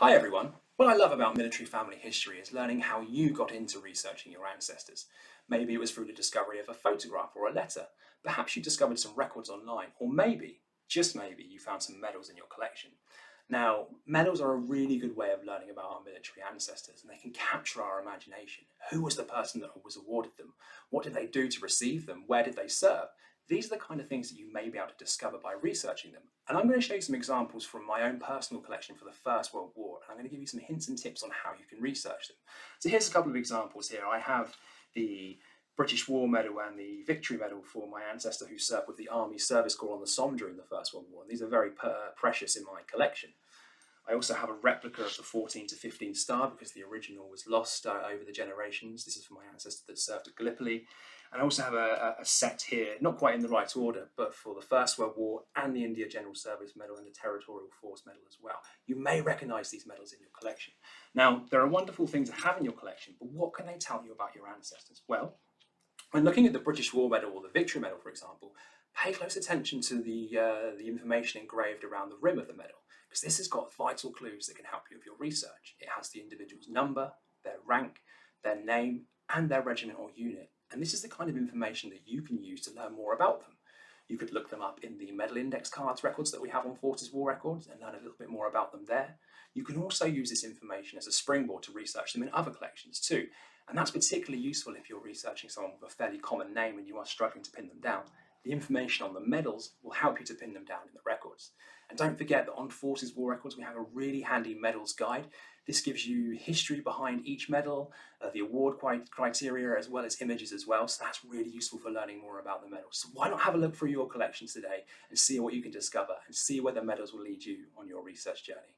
Hi everyone. What I love about military family history is learning how you got into researching your ancestors. Maybe it was through the discovery of a photograph or a letter. Perhaps you discovered some records online, or maybe, just maybe, you found some medals in your collection. Now, medals are a really good way of learning about our military ancestors, and they can capture our imagination. Who was the person that was awarded them? What did they do to receive them? Where did they serve? These are the kind of things that you may be able to discover by researching them. And I'm going to show you some examples from my own personal collection for the First World War. And I'm going to give you some hints and tips on how you can research them. So here's a couple of examples here. I have the British War Medal and the Victory Medal for my ancestor who served with the Army Service Corps on the Somme during the First World War. And these are very precious in my collection. I also have a replica of the 14 to 15 star because the original was lost over the generations. This is for my ancestor that served at Gallipoli. And I also have a set here, not quite in the right order, but for the First World War and the India General Service Medal and the Territorial Force Medal as well. You may recognize these medals in your collection. Now, they're a wonderful thing to have in your collection, but what can they tell you about your ancestors? Well, when looking at the British War Medal or the Victory Medal, for example, pay close attention to the information engraved around the rim of the medal, because this has got vital clues that can help you with your research. It has the individual's number, their rank, their name, and their regiment or unit. And this is the kind of information that you can use to learn more about them. You could look them up in the medal index cards records that we have on ForcesWarRecords and learn a little bit more about them there. You can also use this information as a springboard to research them in other collections too. And that's particularly useful if you're researching someone with a fairly common name and you are struggling to pin them down. The information on the medals will help you to pin them down in the records. And don't forget that on Forces War Records we have a really handy medals guide. This gives you history behind each medal, the award criteria, as well as images as well. So that's really useful for learning more about the medals. So why not have a look through your collections today and see what you can discover and see where the medals will lead you on your research journey.